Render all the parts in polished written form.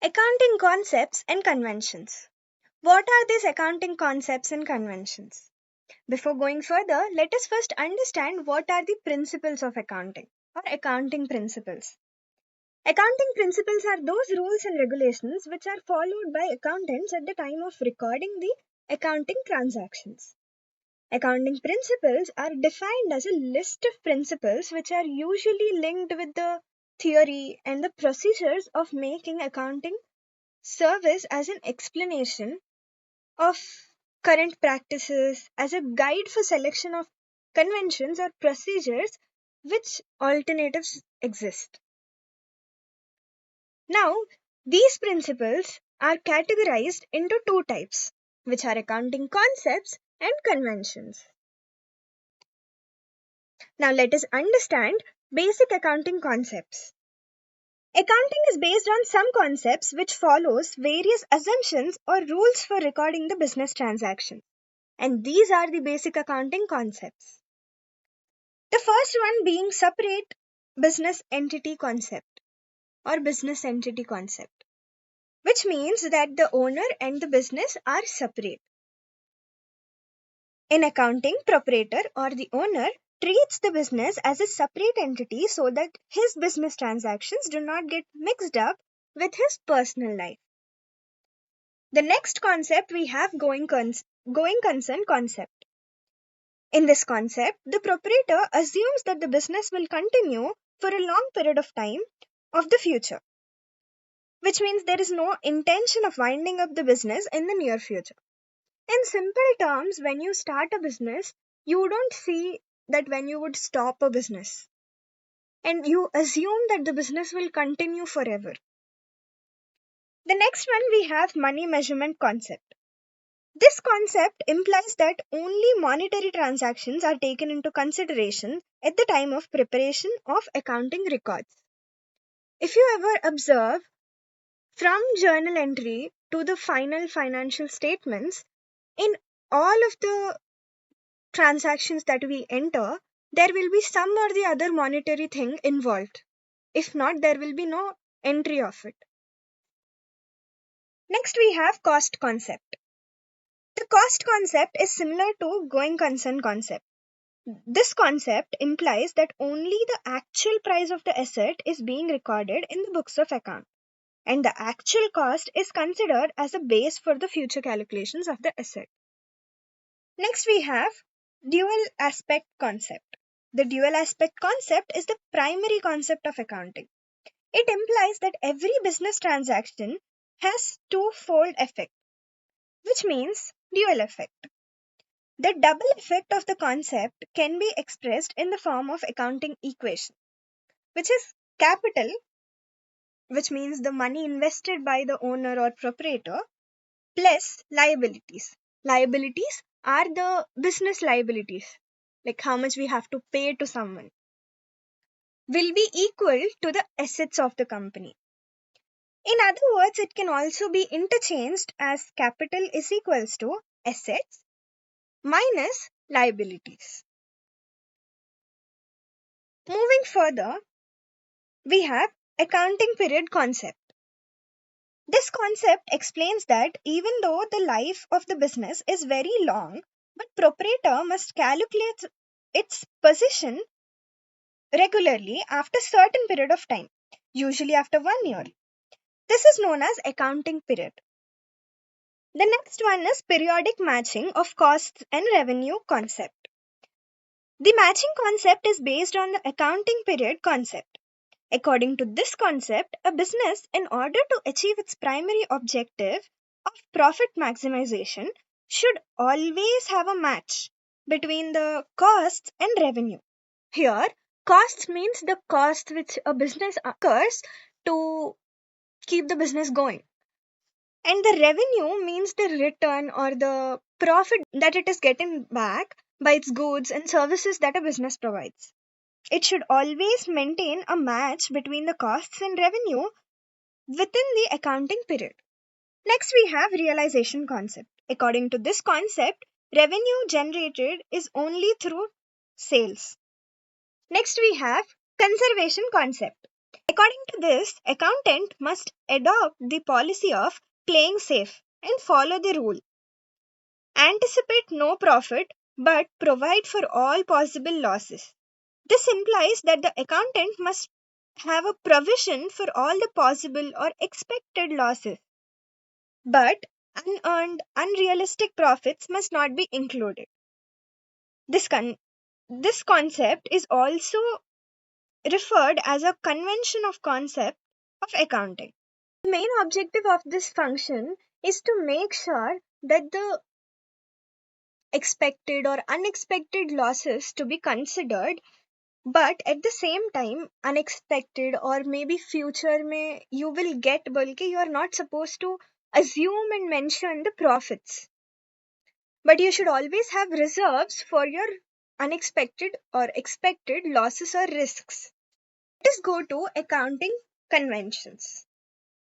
Accounting concepts and conventions. What are these accounting concepts and conventions? Before going further, let us first understand what are the principles of accounting or accounting principles. Accounting principles are those rules and regulations which are followed by accountants at the time of recording the accounting transactions. Accounting principles are defined as a list of principles which are usually linked with the theory and the procedures of making accounting service as an explanation of current practices, as a guide for selection of conventions or procedures which alternatives exist. Now, these principles are categorized into two types, which are accounting concepts and conventions. Now, let us understand basic accounting concepts. Accounting is based on some concepts which follows various assumptions or rules for recording the business transaction. And these are the basic accounting concepts. The first one being separate business entity concept or business entity concept, which means that the owner and the business are separate. In accounting, proprietor or the owner treats the business as a separate entity so that his business transactions do not get mixed up with his personal life. The next concept we have going concern concept. In this concept, the proprietor assumes that the business will continue for a long period of time of the future, which means there is no intention of winding up the business in the near future. In simple terms, when you start a business, you don't see that when you would stop a business, and you assume that the business will continue forever. The next one we have money measurement concept. This concept implies that only monetary transactions are taken into consideration at the time of preparation of accounting records. If you ever observe, from journal entry to the final financial statements, in all of the transactions that we enter, there will be some or the other monetary thing involved. If not, there will be no entry of it. Next, we have cost concept. The cost concept is similar to going concern concept. This concept implies that only the actual price of the asset is being recorded in the books of account, and the actual cost is considered as a base for the future calculations of the asset. Next, we have dual aspect concept. The dual aspect concept is the primary concept of accounting. It implies that every business transaction has twofold effect, which means dual effect. The double effect of the concept can be expressed in the form of accounting equation, which is capital, which means the money invested by the owner or proprietor, plus liabilities. Liabilities are the business liabilities, like how much we have to pay to someone, will be equal to the assets of the company. In other words, it can also be interchanged as capital is equals to assets minus liabilities. Moving further, we have accounting period concept. This concept explains that even though the life of the business is very long, but proprietor must calculate its position regularly after certain period of time, usually after 1 year. This is known as accounting period. The next one is periodic matching of costs and revenue concept. The matching concept is based on the accounting period concept. According to this concept, a business, in order to achieve its primary objective of profit maximization, should always have a match between the costs and revenue. Here, costs means the cost which a business incurs to keep the business going. And the revenue means the return or the profit that it is getting back by its goods and services that a business provides. It should always maintain a match between the costs and revenue within the accounting period. Next, we have realization concept. According to this concept, revenue generated is only through sales. Next, we have conservation concept. According to this, accountant must adopt the policy of playing safe and follow the rule. Anticipate no profit but provide for all possible losses. This implies that the accountant must have a provision for all the possible or expected losses, but unearned, unrealistic profits must not be included. This, this concept is also referred as a convention of concept of accounting. The main objective of this function is to make sure that the expected or unexpected losses to be considered, but at the same time unexpected or maybe future may you will get bulky, you are not supposed to assume and mention the profits, but you should always have reserves for your unexpected or expected losses or risks. Let us go to accounting conventions.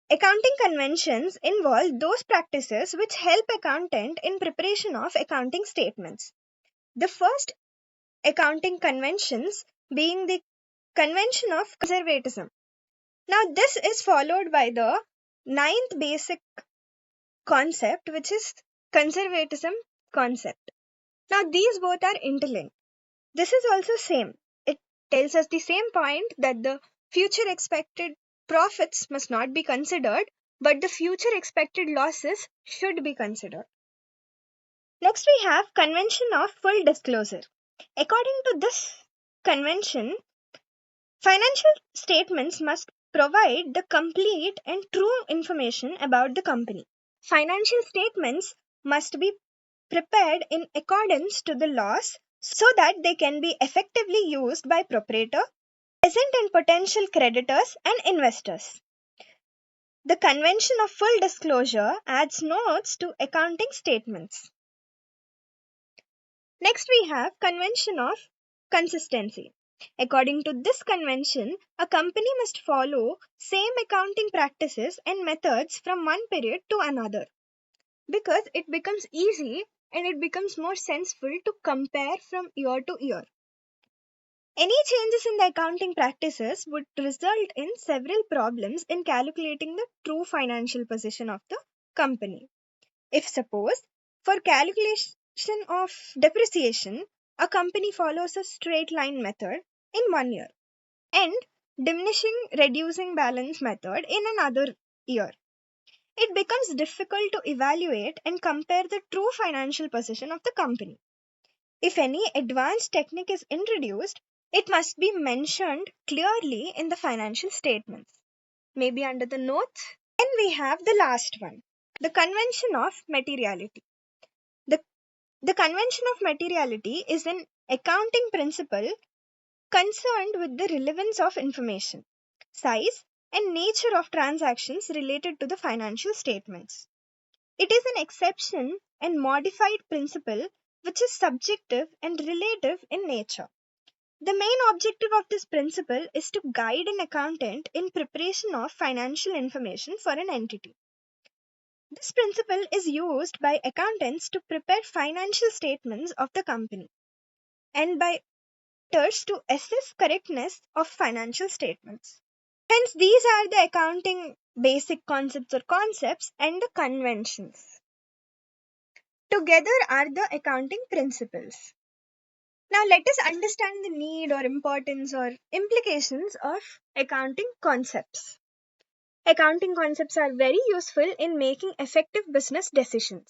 Accounting conventions involve those practices which help accountant in preparation of accounting statements. The first accounting conventions being the convention of conservatism. Now this is followed by the ninth basic concept, which is conservatism concept. Now these both are interlinked. This is also same. It tells us the same point that the future expected profits must not be considered, but the future expected losses should be considered. Next, we have convention of full disclosure. According to this convention, financial statements must provide the complete and true information about the company. Financial statements must be prepared in accordance to the laws so that they can be effectively used by proprietor, present and potential creditors and investors. The convention of full disclosure adds notes to accounting statements. Next we have convention of consistency. According to this convention, a company must follow same accounting practices and methods from one period to another, because it becomes easy and it becomes more senseful to compare from year to year. Any changes in the accounting practices would result in several problems in calculating the true financial position of the company. If suppose for calculation of depreciation, a company follows a straight line method in 1 year and diminishing reducing balance method in another year, it becomes difficult to evaluate and compare the true financial position of the company. If any advanced technique is introduced, it must be mentioned clearly in the financial statements, maybe under the notes. Then we have the last one, the convention of materiality. The, the convention of materiality is an accounting principle concerned with the relevance of information, size, and nature of transactions related to the financial statements. It is an exception and modified principle which is subjective and relative in nature. The main objective of this principle is to guide an accountant in preparation of financial information for an entity. This principle is used by accountants to prepare financial statements of the company and by auditors to assess correctness of financial statements. Hence, these are the accounting basic concepts or concepts and the conventions. Together are the accounting principles. Now, let us understand the need or importance or implications of accounting concepts. Accounting concepts are very useful in making effective business decisions.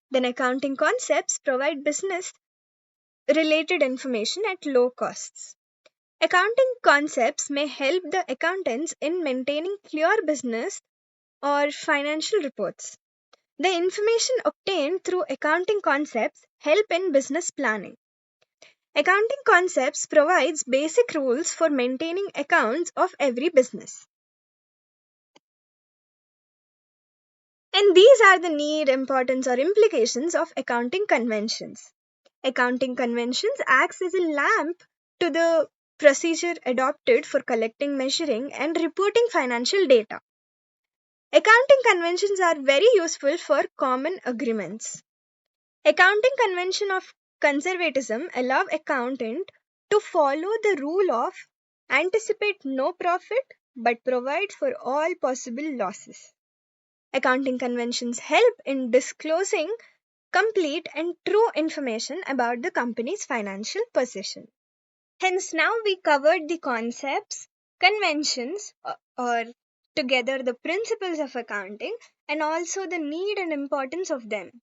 Then, accounting concepts provide business related information at low costs. Accounting concepts may help the accountants in maintaining clear business or financial reports. The information obtained through accounting concepts help in business planning. Accounting concepts provides basic rules for maintaining accounts of every business. And these are the need, importance or implications of accounting conventions. Accounting conventions acts as a lamp to the procedure adopted for collecting, measuring and reporting financial data. Accounting conventions are very useful for common agreements. Accounting convention of conservatism allow accountant to follow the rule of anticipate no profit, but provide for all possible losses. Accounting conventions help in disclosing complete and true information about the company's financial position. Hence, now we covered the concepts, conventions, or together the principles of accounting, and also the need and importance of them.